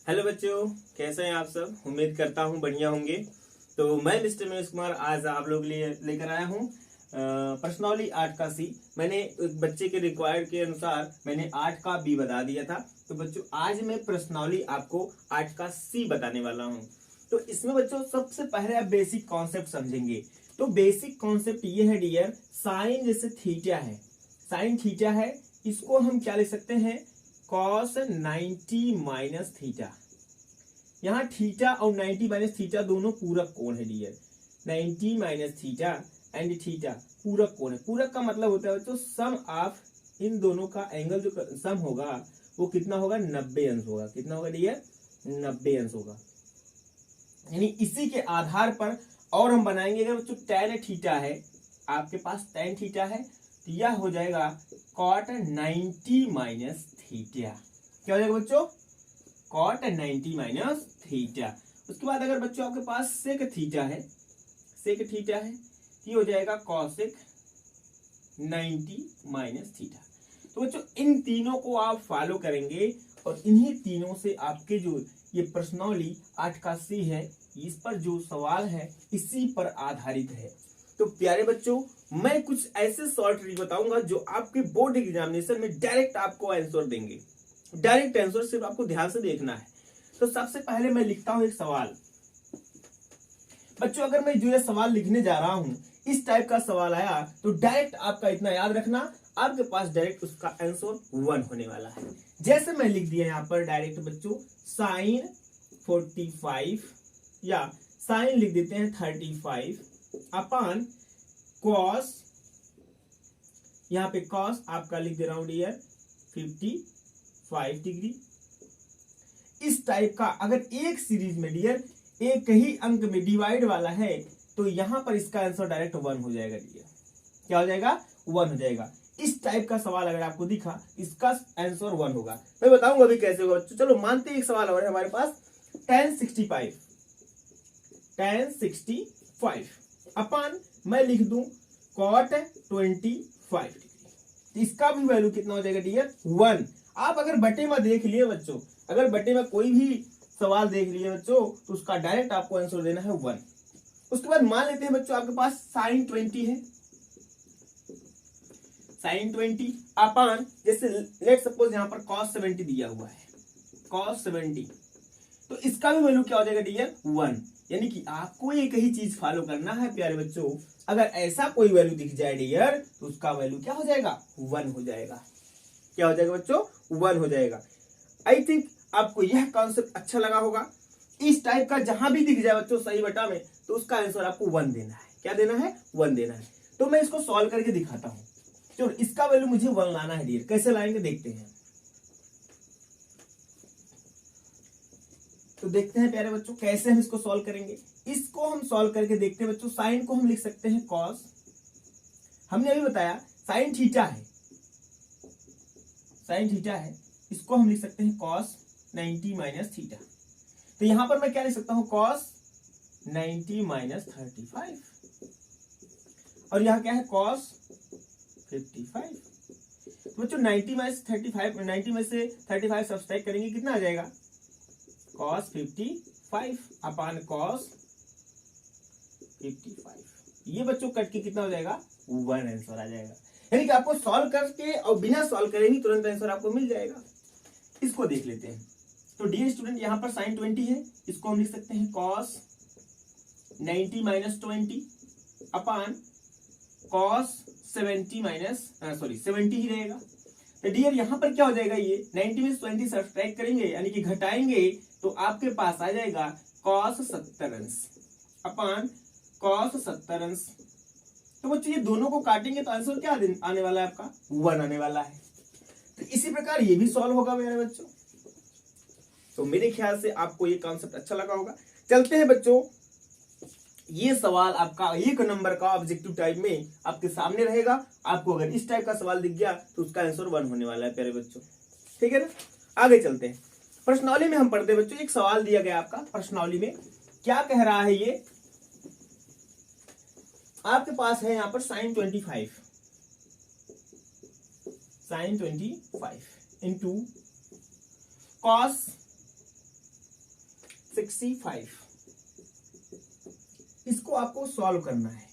Hello बच्चों, कैसे हैं आप सब। उम्मीद करता हूं बढ़िया होंगे। तो मैं मिस्टर मनोज कुमार आज आप लोग लिए लेकर आया हूं पर्सनली 8 का सी। मैंने एक बच्चे के रिक्वायर्ड के अनुसार मैंने 8 का बी बता दिया था। तो बच्चों आज मैं पर्सनली आपको 8 का सी बताने वाला हूं। तो इसमें बच्चों सबसे पहले आप बेसिक कॉन्सेप्ट समझेंगे। तो बेसिक कॉन्सेप्ट ये है डियर, साइन जैसे थीटा है, साइन थीटा है, इसको हम क्या लिख सकते हैं, कॉस 90 माइनस थीटा। यहाँ थीटा और 90 माइनस थीटा दोनों पूरक कोण है dear. 90 minus theta and theta पूरक कोण है। पूरक का मतलब होता है बच्चों सम ऑफ इन दोनों का एंगल जो सम होगा वो कितना होगा, 90 अंश होगा। कितना होगा डियर, 90 अंश होगा। यानी इसी के आधार पर और हम बनाएंगे, अगर बच्चों tan थीटा है, आपके पास tan थीटा है तो यह हो जाएगा cot 90 माइनस थीटा। क्या हो जाएगा बच्चों, cot 90 माइनस थीटा। उसके बाद अगर बच्चों आपके पास सेक थीटा है, सेक थीटा है तो ये हो जाएगा cosec 90 माइनस थीटा। तो बच्चों इन तीनों को आप फॉलो करेंगे और इन्हीं तीनों से आपके जो ये पर्सनली 8 का सी है, इस पर जो सवाल है इसी पर आधारित है। तो प्यारे बच्चों मैं कुछ ऐसे शॉर्ट ट्रिक बताऊंगा जो आपके बोर्ड एग्जामिनेशन में डायरेक्ट आपको आंसर देंगे। डायरेक्ट आंसर सिर्फ आपको ध्यान से देखना है। तो सबसे पहले मैं लिखता हूं एक सवाल। बच्चों अगर मैं जो ये सवाल लिखने जा रहा हूं, इस टाइप का सवाल आया तो डायरेक्ट आपका इतना याद रखना, आपके पास डायरेक्ट उसका आंसर 1 होने वाला है। जैसे मैं लिख दिया यहां पर डायरेक्ट बच्चों साइन 45 या साइन लिख देते हैं 35 अपान कॉस, यहां पे कॉस आपका लिख दे रहा हूं डियर 55 डिग्री। इस टाइप का अगर एक सीरीज में डियर एक ही अंक में डिवाइड वाला है तो यहां पर इसका आंसर डायरेक्ट 1 हो जाएगा डियर। क्या हो जाएगा, 1 हो जाएगा। इस टाइप का सवाल अगर आपको दिखा इसका आंसर 1 होगा। मैं बताऊंगा अभी कैसे होगा। चलो मानते हैं एक सवाल और है हमारे पास, tan 65 अपन मैं लिख दूं cot 25 डिग्री। इसका भी वैल्यू कितना हो जाएगा डियर, 1। आप अगर बटे में देख लिए बच्चों, अगर बटे में कोई भी सवाल देख लिए बच्चों तो उसका डायरेक्ट आपको आंसर देना है 1। उसके बाद मान लेते हैं बच्चों आपके पास साइन 20 है, साइन 20 अपान जैसे लेट सपोज यहां पर cos 70 दिया हुआ है, cos 70, तो इसका भी वैल्यू क्या हो जाएगा डियर, 1। यानी कि आपको एक ही चीज फॉलो करना है प्यारे बच्चों, अगर ऐसा कोई वैल्यू दिख जाए डियर तो उसका वैल्यू क्या हो जाएगा, 1 हो जाएगा। क्या हो जाएगा बच्चों, 1 हो जाएगा। आई थिंक आपको यह कॉन्सेप्ट अच्छा लगा होगा। इस टाइप का जहां भी दिख जाए बच्चों सही बटा में तो उसका आंसर आपको 1 देना है। क्या देना है, 1 देना है। तो मैं इसको सॉल्व करके दिखाता हूं। चलो इसका वैल्यू मुझे 1 लाना है डियर, कैसे लाएंगे देखते हैं। तो देखते हैं प्यारे बच्चों कैसे हम इसको सॉल्व करेंगे। इसको हम सॉल्व करके देखते हैं बच्चों। साइन को हम लिख सकते हैं कॉस, हमने अभी बताया साइन थीटा है, साइन थीटा है, इसको हम लिख सकते हैं कॉस 90 माइनस थीटा। तो यहां पर मैं क्या लिख सकता हूं, कॉस 90 माइनस 35 और यहां क्या है कॉस 55। तो बच्चों 90 माइनस 35, 90 में से 35 सब्सट्रैक्ट करेंगे कितना आ जाएगा, cos 55 अपान cos 55। ये बच्चों कट के कितना हो जाएगा, 1 आंसर आ जाएगा। यानी कि आपको सॉल्व करके और बिना सॉल्व करे ही तुरंत आंसर आपको मिल जाएगा। इसको देख लेते हैं। तो डियर स्टूडेंट यहां पर साइन 20 है, इसको हम लिख सकते हैं cos 90 माइनस 20 अपान cos 70 माइनस 70 ही रहेगा। तो डियर यहां पर क्या हो जाएगा, ये 90 में 20 सब्ट्रैक्ट करेंगे यानी कि घटाएंगे तो आपके पास आ जाएगा cos 70 अंश अपान cos 70 अंश। तो बच्चों ये दोनों को काटेंगे तो आंसर क्या आने वाला है आपका, 1 आने वाला है। तो इसी प्रकार ये भी सॉल्व होगा मेरे बच्चों। तो मेरे ख्याल से आपको ये कॉन्सेप्ट अच्छा लगा होगा। चलते हैं बच्चों, ये सवाल आपका 1 नंबर का ऑब्जेक्टिव टाइप में आपके सामने रहेगा। आपको अगर इस टाइप का सवाल दिख गया तो उसका आंसर 1 होने वाला है प्यारे बच्चों। ठीक है ना, आगे चलते हैं। प्रश्नावली में हम पढ़ते हैं बच्चों, एक सवाल दिया गया आपका प्रश्नावली में, क्या कह रहा है ये, आपके पास है यहां पर साइन 25 इंटू कॉस 65। इसको आपको सॉल्व करना है,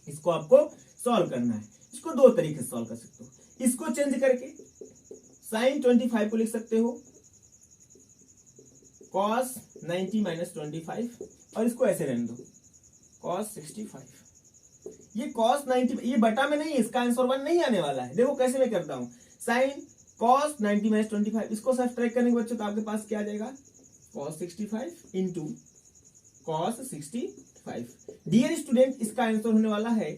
इसको आपको सॉल्व करना है। इसको दो तरीके से सॉल्व कर सकते हो। इसको चेंज करके sin 25 को लिख सकते हो cos 90 माइनस 25, और इसको ऐसे रहने दो cos 65। ये cos 90 ये बटा में नहीं है, इसका आंसर 1 नहीं आने वाला है। देखो कैसे मैं करता हूं, sin cos 90 माइनस 25, इसको सब्ट्रैक्ट करने के बच्चों तो आपके पास क्या आ जाएगा, cos 65 into cos 65। Dear student, इसका आंसर होने वाला है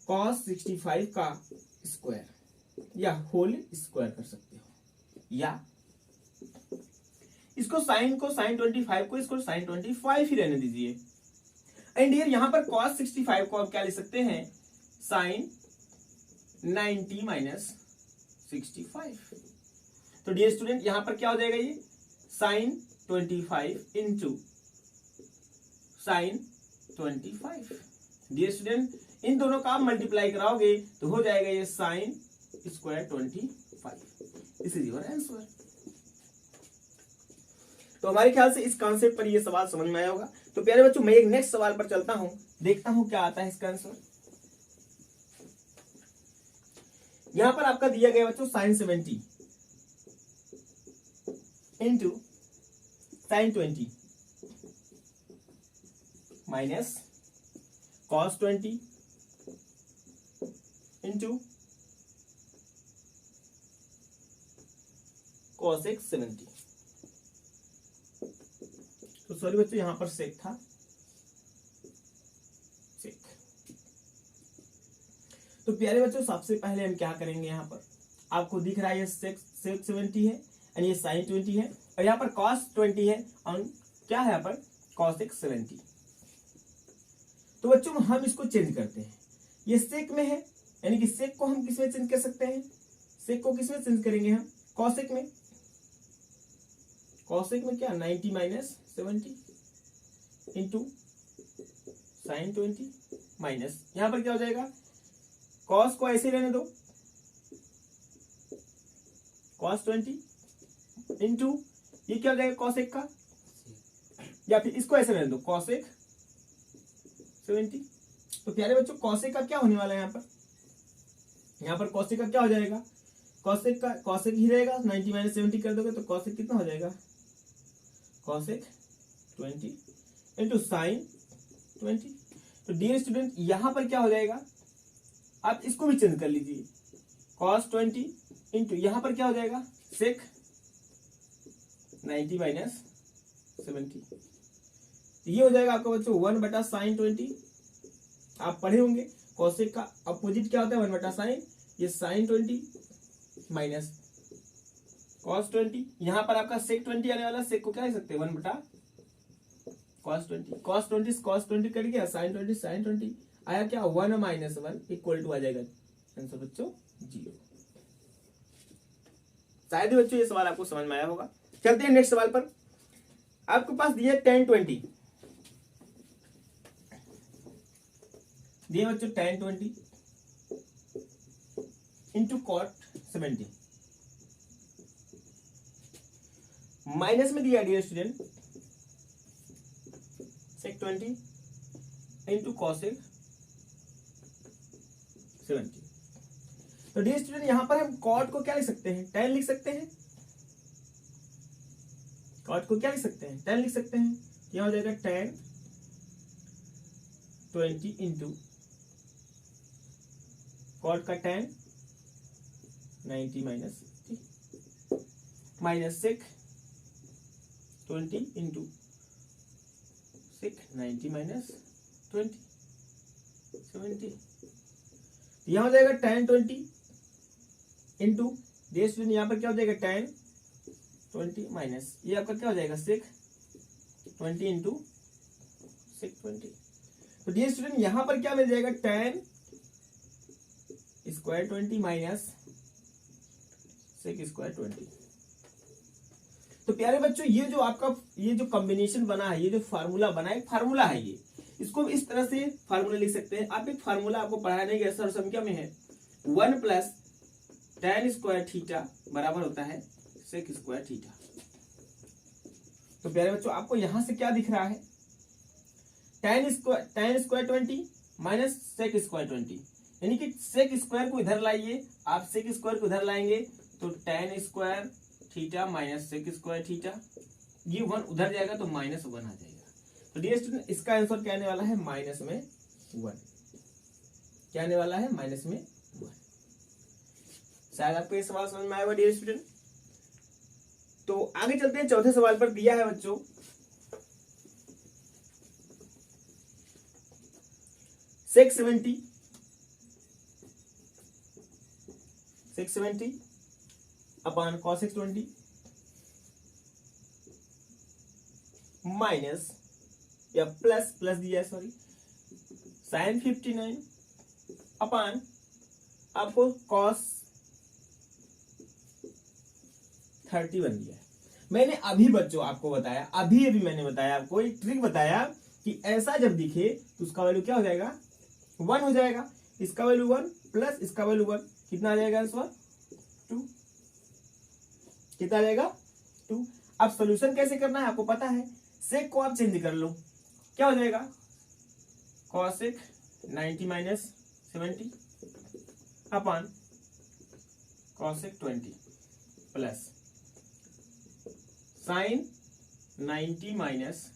cos 65 का स्क्वायर या होल स्क्वायर कर सकते हो, या इसको sin 25 को इसको sin 25 ही रहने दीजिए। एंड डियर यहां पर cos 65 को आप क्या लिख सकते हैं, sin 90 माइनस 65। तो डियर स्टूडेंट यहां पर क्या हो जाएगा, ये sin 25 into sin 25। Dear student इन दोनों का आप मल्टीप्लाई कराओगे तो हो जाएगा ये sin square 25। This is your answer. तो हमारे ख्याल से इस कॉन्सेप्ट पर ये सवाल समझ में आया होगा। तो प्यारे बच्चों मैं एक नेक्स्ट सवाल पर चलता हूं, देखता हूं क्या आता है इसका आंसर। यहां पर आपका दिया गया बच्चों sin 70 into sin 20 minus cos 20 into cos 70। तो सॉरी बच्चों यहां पर सेक था, सेक। तो प्यारे बच्चों सबसे पहले हम क्या करेंगे, यहां पर आपको दिख रहा है ये सेक 70 है और ये sin 20 है, और यहां पर cos 20 है और क्या है यहां पर cos 70। तो बच्चों हम इसको चेंज करते हैं, ये सेक में है, यानी कि सेक को हम किसमें चेंज कर सकते हैं, सेक को किसमें चेंज करेंगे हम, कॉसेक में। कॉसेक में क्या 90 माइनस 70 इंटू sin 20 माइनस यहां पर क्या हो जाएगा, cos को ऐसे रहने दो cos 20 इंटू ये क्या हो जाएगा cosec का, या फिर इसको ऐसे रहने दो cosec 70। तो प्यारे बच्चों cosec का क्या होने वाला है, यहाँ पर cosec का क्या हो जाएगा, cosec ही रहेगा, 90 माइनस 70 कर दोगे तो cosec कितना हो जाएगा, cosec 20 इंटू sin 20। तो डियर स्टूडेंट यहां पर क्या हो जाएगा, आप इसको भी चेंज कर लीजिए, cos 20 इंटू यहां पर क्या हो जाएगा sec 90 माइनस 70। ये हो जाएगा आपका बच्चों 1 बटा sin 20। आप पढ़े होंगे cosec का अपोजिट क्या होता है 1 बटा sin, ये sin 20 माइनस cos 20। यहां पर आपका sec 20 आने वाला, sec को क्या लिख सकते हैं 1 बटा cos 20। cos 20 कट गया, sin 20 आया क्या 1 माइनस 1 इक्वल टू आ जाएगा आंसर बच्चों 0। शायद बच्चों ये सवाल आपको समझ में आया होगा। चलते हैं नेक्स्ट सवाल पर। आपके पास दिया 10 20, दिए बच्चों 10 20 इंटू cot 70, माइनस में दिया dear student sec 20 into cosec 70। तो डियर स्टूडेंट यहां पर हम cot को क्या लिख सकते हैं, tan लिख सकते हैं, cot को क्या लिख सकते हैं, tan लिख सकते हैं। यहां हो जाएगा tan 20 इंटू cot का tan 90 minus minus sec 20 into sec 90 minus 20 70। यहां हो जाएगा tan 20 इंटू डियर स्टूडेंट यहां पर क्या हो जाएगा tan 20 माइनस ये आपका क्या हो जाएगा sec 20 इंटू sec 20। तो डियर स्टूडेंट यहां पर क्या मिल जाएगा tan square 20 minus sec square 20। तो प्यारे बच्चों ये जो आपका ये जो कॉम्बिनेशन बना है, ये जो फार्मूला बना है, फार्मूला है ये, इसको इस तरह से फार्मूला लिख सकते हैं आप। एक फार्मूला आपको पढ़ाया नहीं गया सर संख्या में है 1 प्लस tan स्क्वायर थीटा बराबर होता है sec स्क्वायर थीटा। तो प्यारे बच्चों आपको यहां से क्या दिख रहा है, tan square 20 minus sec square 20, यानी कि सेक स्क्वायर को इधर लाइए, आप सेक स्क्वायर को इधर लाएंगे तो tan square theta minus sec square theta, ये 1 उधर जाएगा तो -1 आ जाएगा। तो डियर स्टूडेंट इसका आंसर क्या आने वाला है, -1। क्या आने वाला है, -1। शायद आपको ये सवाल समझ में आएगा डियर स्टूडेंट। तो आगे चलते हैं, चौथे सवाल पर दिया है बच्चों सेक 70 अपॉन cos 20 माइनस या प्लस दिया है सॉरी sin 59 अपॉन आपको cos 31 दिया है। मैंने अभी बच्चों आपको बताया, अभी मैंने बताया आपको एक ट्रिक बताया कि ऐसा जब दिखे तो उसका वैल्यू क्या हो जाएगा, 1 हो जाएगा। इसका वैल्यू 1 प्लस इसका वैल्यू 1, कितना आ जाएगा आंसर, 2। कितना आ जाएगा, 2। अब सोल्यूशन कैसे करना है आपको पता है, सेक को आप चेंज कर लो, क्या हो जाएगा, cosec 90 minus 70 upon cosec 20 plus sin 90 minus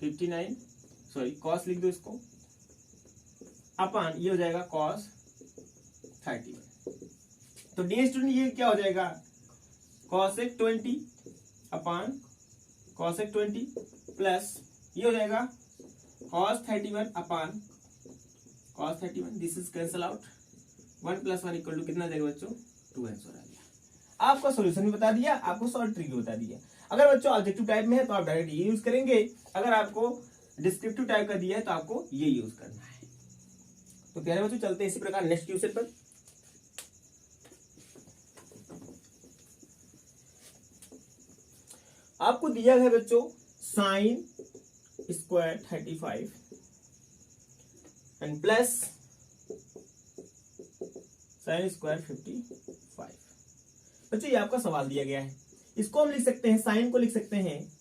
59 sorry cos लिख दो इसको अपॉन ये हो जाएगा cos 31। तो डियर स्टूडेंट ये क्या हो जाएगा, cosec 20 अपॉन cosec 20 प्लस ये हो जाएगा cos 31 upon cos 31। This is cancel out, 1 + 1 = कितना आ जाएगा बच्चों, 2 आंसर आ गया। आपको सॉल्यूशन भी बता दिया, आपको शॉर्ट ट्रिक भी बता दिया। अगर बच्चों ऑब्जेक्टिव टाइप में है तो आप डायरेक्ट ये यूज करेंगे, अगर आपको डिस्क्रिप्टिव टाइप का दिया है तो आपको ये यूज करना है। तो प्यारे बच्चों चलते हैं इसी प्रकार नेक्स्ट क्वेश्चन पर। आपको दिया है बच्चों sin square 35 and plus sin square 55। बच्चों ये आपका सवाल दिया गया है, इसको हम लिख सकते हैं, साइन को लिख सकते हैं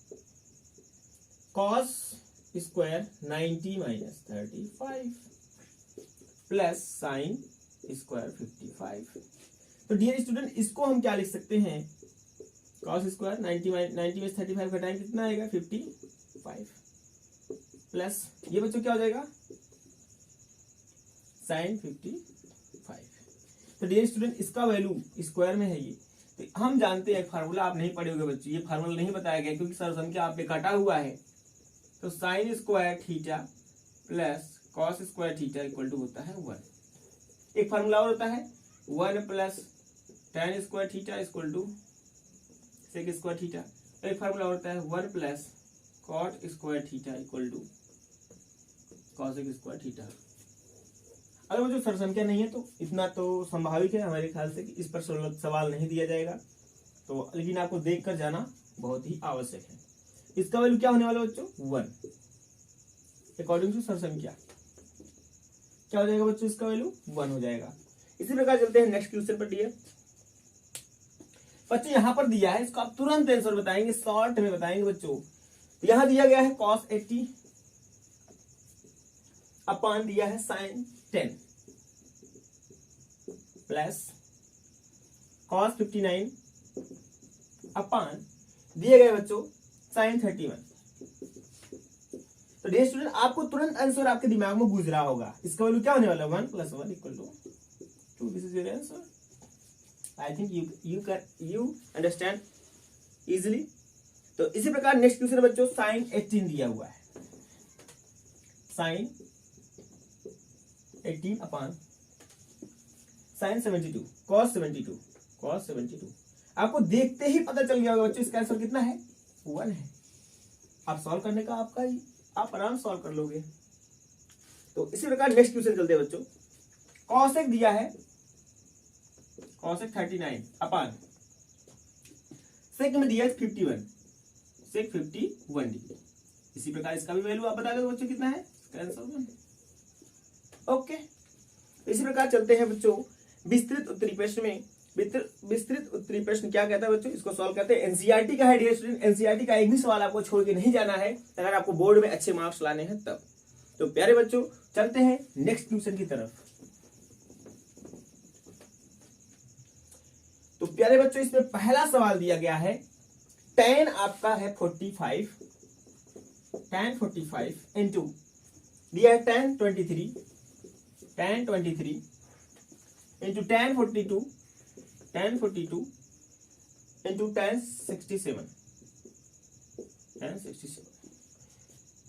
cos square 90 minus 35 plus sine square 55। तो डियर स्टूडेंट इसको हम क्या लिख सकते हैं, cos स्क्वायर 90 में 35 घटाएंगे कितना आएगा, 55 प्लस ये बच्चों क्या हो जाएगा, साइन 55। तो डियर स्टूडेंट इसका वैल्यू स्क्वायर में है ये, तो हम जानते हैं फार्मूला, आप नहीं पढ़े होंगे बच्चों, ये फार्मूला नहीं बताया गया क्योंकि सर संख्या आप पे काटा हुआ है। तो sine square theta plus cos square theta equal to होता है 1। एक फार्मूला और होता है 1 plus tan square theta equal to sec square theta. एक फार्मूला होता है 1 plus cot square theta equal to cosec square theta. अगर मुझे सर संख्या नहीं है तो इतना तो संभाविक है हमारे ख्याल से कि इस पर सवाल नहीं दिया जाएगा, तो लेकिन आपको देख कर जाना बहुत ही आवश्यक है। इसका वैल्यू क्या होने वाला बच्चों, 1 अकॉर्डिंग टू सर संख्या क्या हो जाएगा बच्चों, इसका वैल्यू 1 हो जाएगा। इसी प्रकार चलते हैं नेक्स्ट क्वेश्चन पर। डियर बच्चों यहाँ पर दिया है, इसको आप तुरंत आंसर बताएंगे, शॉर्ट में बताएंगे बच्चों। यहाँ दिया गया है cos 80 अपॉन दिया है sin 10 प्लस cos 59 अपॉन दिए गए बच्चों sin 31। तो डियर स्टूडेंट आपको तुरंत आंसर आपके दिमाग में गूंज रहा होगा, इसका वैल्यू क्या होने वाला है, 1 + 1 = 2। This is your answer. I think you understand easily. तो इसी प्रकार नेक्स्ट क्वेश्चन बच्चों sin 18 दिया हुआ है, sin 18 अपॉन sin 72 cos 72। आपको देखते ही पता चल गया होगा बच्चों इसका आंसर कितना है, 1 है। आप सॉल्व करने का आपका ही, आप आराम सॉल्व कर लोगे। तो इसी प्रकार नेक्स्ट क्वेश्चन चलते हैं बच्चों। cosec दिया है cosec 39 अपॉन सेक में दिया है 51 सेक 51 डिग्री। इसी प्रकार इसका भी वैल्यू आप बता दो बच्चों कितना है, इसका आंसर 1। ओके, इसी प्रकार चलते हैं बच्चों विस्तृत उत्तरी प्रश्न में। विस्तृत उत्तरीय प्रश्न क्या कहता है बच्चों, इसको सॉल्व करते हैं। एनसीईआरटी का है डियर स्टूडेंट, एनसीईआरटी का एक भी सवाल आपको छोड़ के नहीं जाना है अगर आपको बोर्ड में अच्छे मार्क्स लाने हैं तब। तो प्यारे बच्चों चलते हैं नेक्स्ट क्वेश्चन की तरफ। तो प्यारे बच्चों इसमें पहला सवाल दिया गया है, tan आपका है 45, tan 45 इंटू दिया है tan 23 into tan 42 into tan 67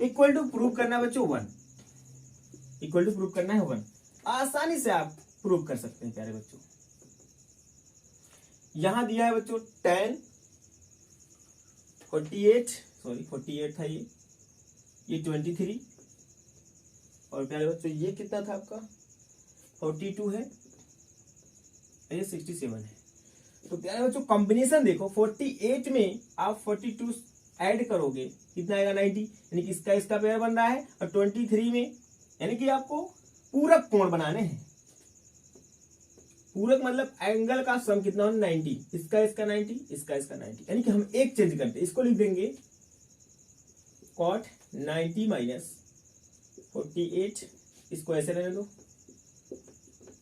equal to prove करना बच्चों 1, इक्वल टू प्रूव करना है 1। आसानी से आप प्रूव कर सकते हैं प्यारे बच्चों। यहां दिया है बच्चों tan 48 था ये 23 और प्यारे बच्चों ये कितना था आपका 42 है, ये 67 है। तो प्यारे बच्चों कॉम्बिनेशन देखो, 48 में आप 42 ऐड करोगे कितना आएगा 90, यानी कि इसका पेयर बन रहा है। और 23 में यानी कि आपको पूरक कोण बनाने हैं। पूरक मतलब एंगल का सम कितना हो 90, इसका 90, इसका 90, यानी कि हम एक चेंज करते हैं, इसको लिख देंगे cot 90 माइनस 48, इसको ऐसे रहने दो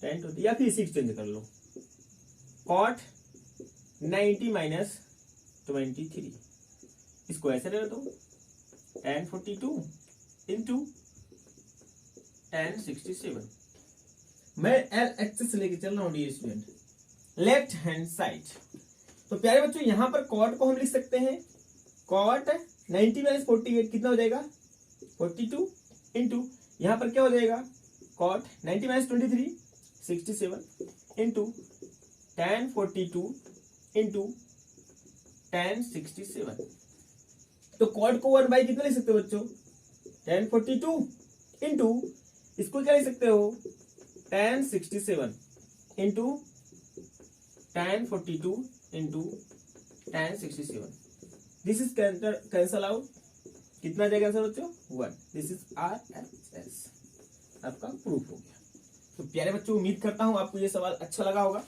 tan 20, या फिर इसी चेंज कर लो cot 90 माइनस 23, इसको ऐसे रहने दो tan 42 इंटू tan 67। मैं एल एक्सेस लेके चल रहा हूं dear student, left hand side. तो प्यारे बच्चों यहां पर कॉट को हम लिख सकते हैं कॉट 90 माइनस 48 कितना हो जाएगा 42 इंटू यहां पर क्या हो जाएगा cot 90 minus 23 67 into tan 42 into tan 67। तो कॉट को 1 बाई कितना लिख सकते हो बच्चों tan 42 इंटू इसको क्या लिख सकते हो tan 67 into tan 42 into tan 67। This is cancel out, कितना जाएगा आंसर बच्चों 1। दिस इज RHS, आपका प्रूफ हो गया। तो प्यारे बच्चों उम्मीद करता हूं आपको ये सवाल अच्छा लगा होगा।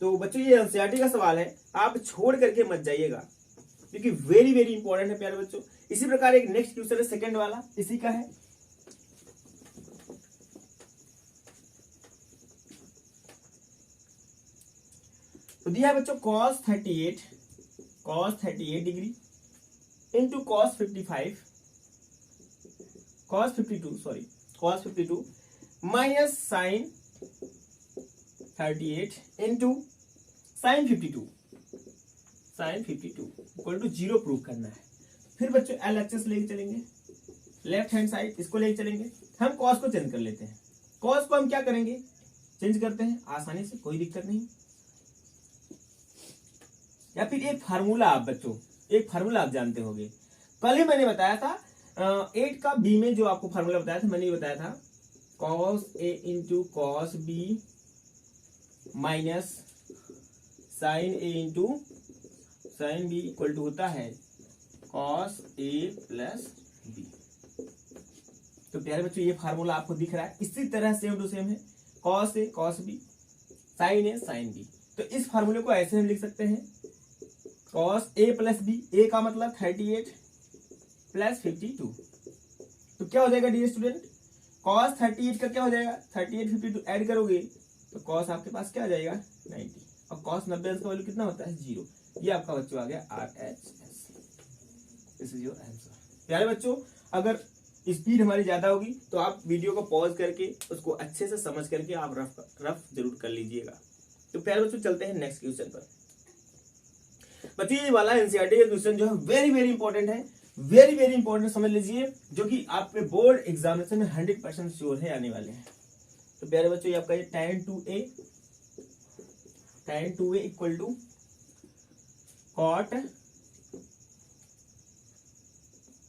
तो बच्चों ये एनसीईआरटी का सवाल है, आप छोड़ करके मत जाइएगा क्योंकि वेरी वेरी इंपॉर्टेंट है प्यारे बच्चों। इसी प्रकार एक नेक्स्ट क्वेश्चन है सेकंड वाला, इसी का है। तो दिया है बच्चों cos 38 degree into cos 52 minus sin 38 into sin 52 equal to 0 prove करना है। फिर बच्चों LHS लेके चलेंगे, लेफ्ट हैंड साइड इसको लेके चलेंगे। हम cos को चेंज कर लेते हैं, cos को हम क्या करेंगे चेंज करते हैं आसानी से, कोई दिक्कत नहीं। या फिर एक फार्मूला आप बच्चों, एक फार्मूला आप जानते होंगे, कल ही मैंने बताया था 8 का बी में जो आपको फार्मूला बताया था, मैंने ये बताया था cos A into cos B minus sin A into sin B equal to होता है cos A प्लस B। तो प्यारे बच्चों ये फार्मूला आपको दिख रहा है, इसी तरह सेम टू सेम है cos A cos B sin A sin B। तो इस फार्मूले को ऐसे हम लिख सकते हैं cos A plus B, A का मतलब 38 प्लस 52। तो क्या हो जाएगा डियर स्टूडेंट cos 38 का क्या हो जाएगा 38 52 ऐड करोगे तो cos आपके पास क्या आ जाएगा 90 और cos 90 का वैल्यू कितना होता है 0। ये आपका बच्चों आ गया RHS। This is your answer. प्यारे बच्चों अगर स्पीड हमारी ज्यादा होगी तो आप वीडियो को पॉज करके उसको अच्छे से समझ करके आप रफ जरूर कर लीजिएगा। तो प्यारे बच्चों चलते हैं नेक्स्ट क्वेश्चन पर। बच्चों ये वाला एनसीईआरटी का क्वेश्चन जो है वेरी वेरी इंपॉर्टेंट है, वेरी वेरी इंपॉर्टेंट समझ लीजिए, जो कि आपके बोर्ड एग्जामिनेशन में 100% श्योर है आने वाले हैं। तो प्यारे बच्चों ये आपका ये tan 2a equal to cot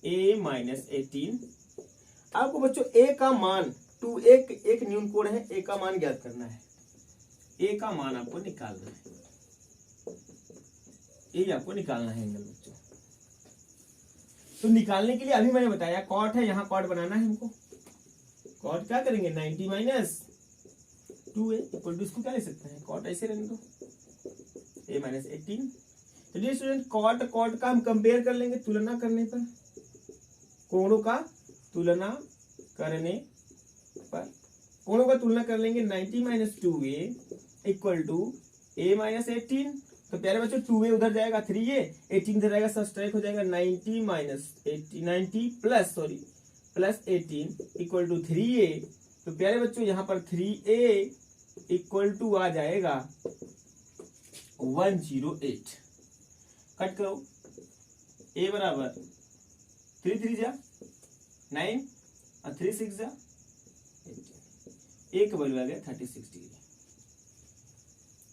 A minus 18। आपको बच्चों a का मान 2 एक न्यून कोण है, a का मान ज्ञात करना है, a का मान आपको निकालना है, ये आपको निकालना है एंगल बच्चों। तो निकालने के लिए अभी मैंने बताया कॉट है, यहाँ कॉट बनाना है हमको। कॉट क्या करेंगे 90 माइनस 2a इक्वल टू, इसको क्या ले सकते हैं कॉट ऐसे रहने दो a माइनस 18। तो डियर स्टूडेंट कॉट का हम कंपेयर कर लेंगे तुलना करने पर, कोणों का तुलना करने पर, कोणों का तुलना कर लेंगे 90 minus 2a equal to a minus 18। तो प्यारे बच्चों 2a उधर जाएगा 3a, 18 इधर जाएगा, सब्ट्रैक्ट हो जाएगा 90 minus 80 90 plus 18 equal to 3a। तो प्यारे बच्चों यहाँ पर 3a इक्वल टू आ जाएगा 108। कट करो, a बराबर 3 3 जा 9 और 3 6 जा 18, एक वैल्यू आ गया 36 डिग्री।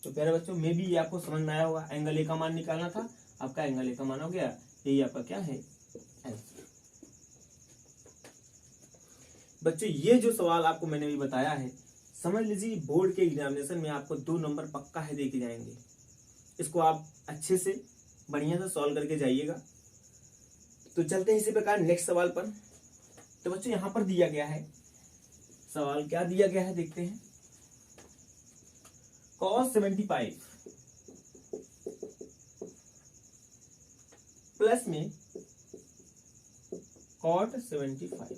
तो प्यारे बच्चों मे भी ये आपको समझ में आया होगा, एंगल ए का मान निकालना था, आपका एंगल ए का मान हो गया, यही आपका क्या है आंसर। बच्चों ये जो सवाल आपको मैंने भी बताया है, समझ लीजिए बोर्ड के एग्जामिनेशन में आपको 2 नंबर पक्का है देके जाएंगे। इसको आप अच्छे से बढ़िया से सॉल्व करके जाइएगा। तो चलते हैं इसी प्रकार नेक्स्ट सवाल पर। तो बच्चों यहाँ पर दिया गया है सवाल, क्या दिया गया है देखते हैं। cos 75 प्लस में cot 75।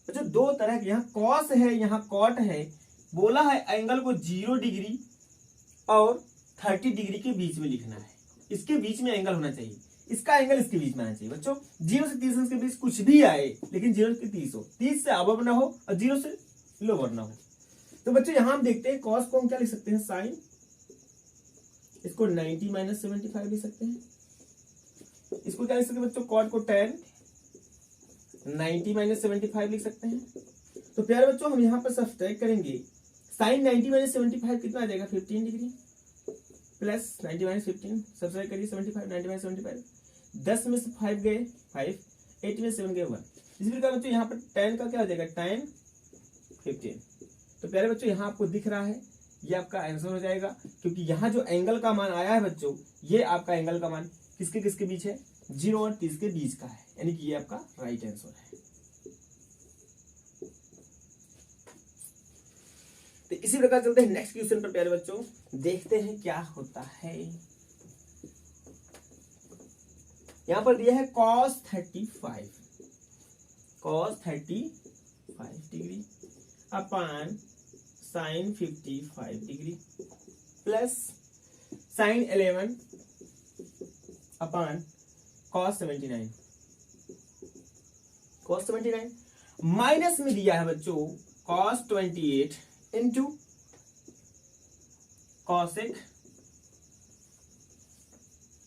अच्छा दो तरह के, यहाँ cos है यहाँ cot है, बोला है एंगल को 0 डिग्री और 30 डिग्री के बीच में लिखना है, इसके बीच में एंगल होना चाहिए, इसका एंगल इसके बीच में आना चाहिए। बच्चों 0 से 30 के बीच कुछ भी आए लेकिन 0 से 30 हो, 30 से अबव ना हो और 0 से लोअर ना हो। तो बच्चों यहां हम देखते हैं कॉस को हम क्या लिख सकते हैं साइन, इसको 90 माइनस 75 लिख सकते हैं। इसको क्या लिख सकते हैं बच्चों, कॉट को tan 90 माइनस 75 लिख सकते हैं। तो प्यारे बच्चों हम यहाँ पर सब्ट्रैक्ट करेंगे, साइन 90 माइनस 75 कितना आ जाएगा 15 डिग्री, प्लस 90 माइनस 15 सब्ट्रैक्ट करिए 75, 90 माइनस 75, 10 में से 5 गए 5, 8 में से 7 गए 1। इसी प्रकार बच्चों यहाँ पर tan का क्या हो जाएगा tan 15। तो प्यारे बच्चों यहाँ आपको दिख रहा है ये आपका आंसर हो जाएगा, क्योंकि यहाँ जो एंगल का मान आया है बच्चों, ये आपका एंगल का मान किसके किसके बीच है, 0 और 30 के बीच का है, यानी कि ये आपका राइट आंसर है। तो इसी प्रकार चलते हैं नेक्स्ट क्वेश्चन पर प्यारे बच्चों, देखते हैं क्या होता है। यहां पर दिया है cos 35 degree upon sine 55 degree plus sign 11 upon cos 79 minus में दिया है बच्चों cos 28 इंटू cosec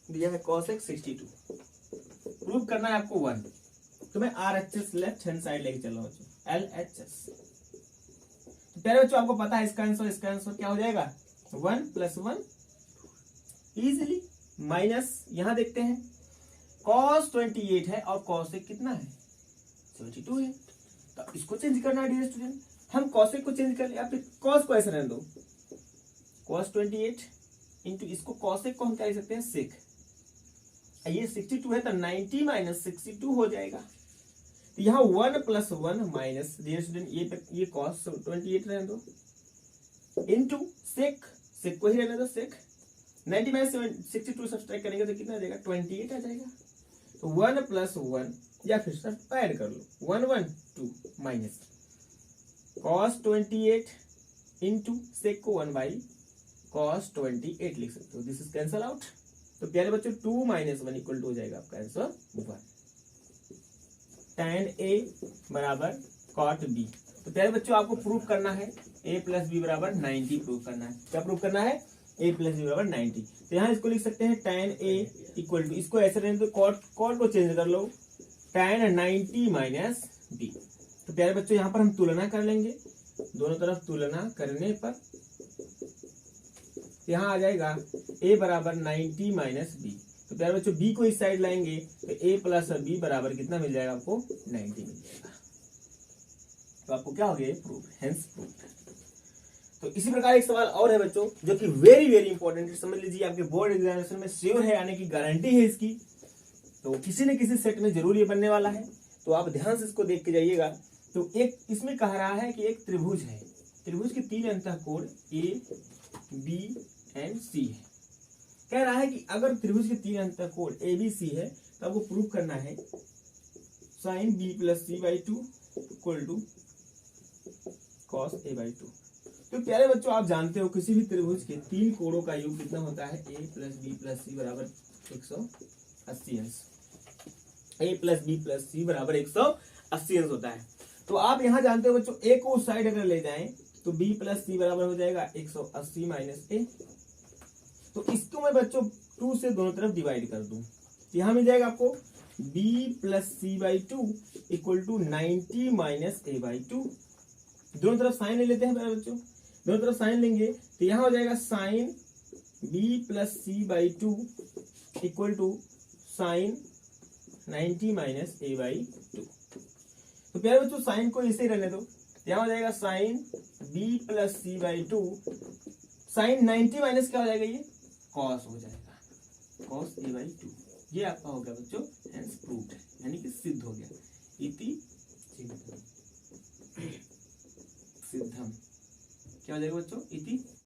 दिया है cosec 62। प्रूव करना है आपको 1, तो मैं RHS लेफ्ट हैंड साइड लेके चल रहा हूं LHS। तो प्यारे बच्चों आपको पता है इसका आंसर क्या हो जाएगा 1 प्लस 1 इजिली, माइनस यहां देखते हैं cos 28 है और cosec कितना है 72 है। तो इसको चेंज करना है डियर स्टूडेंट, हम cosec को चेंज कर ले, आप cos को ऐसे रहने दो, cos 28 इंटू इसको cosec को हम क्या लिख सकते हैं sec, ये 62 है तो 90 माइनस 62 हो जाएगा। तो यहाँ 1 प्लस 1 माइनस डियर स्टूडेंट ये cos 28 रहने दो इंटू sec को ही रहने दो sec, 90 माइनस 62 सब्ट्रैक्ट करेंगे तो कितना आ जाएगा 28 आ जाएगा। तो 1 प्लस 1 या फिर सब ऐड कर लो 1 1 2 माइनस cos 28 इंटू sec को 1 बाई cos 28 लिख सकते हो, दिस इज कैंसल आउट। तो प्यारे बच्चों 2 माइनस 1 इक्वल टू हो जाएगा आपका आंसर 1। tan a बराबर cot b। तो प्यारे बच्चों आपको प्रूफ करना है a प्लस बी बराबर 90 प्रूफ करना है। क्या प्रूफ करना है a प्लस बी बराबर 90। तो यहाँ इसको लिख सकते हैं tan a इक्वल टू, इसको ऐसे रहने दो cot को चेंज कर लो tan 90 माइनस b। तो प्यारे बच्चों यहाँ पर हम तुलना कर लेंगे, दोनों तरफ तुलना करने पर यहाँ आ जाएगा a बराबर 90 माइनस बी। तो प्यारे बच्चों b को इस साइड लाएंगे तो a प्लस बी बराबर कितना मिल जाएगा आपको 90 मिल जाएगा। तो आपको क्या हो गया प्रूफ, हेंस प्रूफ। तो इसी प्रकार एक सवाल और है बच्चों जो कि वेरी वेरी इंपॉर्टेंट है, समझ लीजिए आपके बोर्ड एग्जामिनेशन में श्योर है आने की गारंटी है इसकी। तो किसी न किसी सेट में जरूर ये बनने वाला है, तो आप ध्यान से इसको देख के जाइएगा। तो एक इसमें कह रहा है कि एक त्रिभुज है, त्रिभुज के 3 अंतःकोण A B एंड सी है। कह रहा है कि अगर त्रिभुज के तीन अंतःकोण ए बी सी है तो आपको प्रूव करना है sine B plus C by two equal to cos A by two. तो प्यारे बच्चों, आप जानते हो किसी भी त्रिभुज के तीन कोणों का योग कितना होता है, ए प्लस बी प्लस सी बराबर 180 अंश। ए प्लस बी प्लस सी बराबर 180 अंश होता है। तो आप यहाँ जानते हो बच्चों, ए को उस साइड अगर ले जाएं तो बी प्लस सी बराबर हो जाएगा 180 माइनस ए। तो इसको मैं बच्चों 2 से दोनों तरफ डिवाइड कर दूं, यहां मिल जाएगा आपको b plus C by two equal to 90 minus A by two. दोनों तरफ साइन ले लेते हैं मेरे बच्चों, दोनों तरफ साइन लेंगे तो यहां हो जाएगा sine b plus C by two equal to sine 90 minus A by two. तो प्यारे बच्चों, साइन को इसे रहने दो, यहां हो जाएगा sine b plus C by two, sine 90 minus क्या हो जाएगा, ये कॉस हो जाएगा, कॉस ए बाई टू। ये आपका हो गया बच्चों हेंस प्रूव्ड है, यानी कि सिद्ध हो गया। इति सिद्धम क्या हो जाएगा बच्चों, इति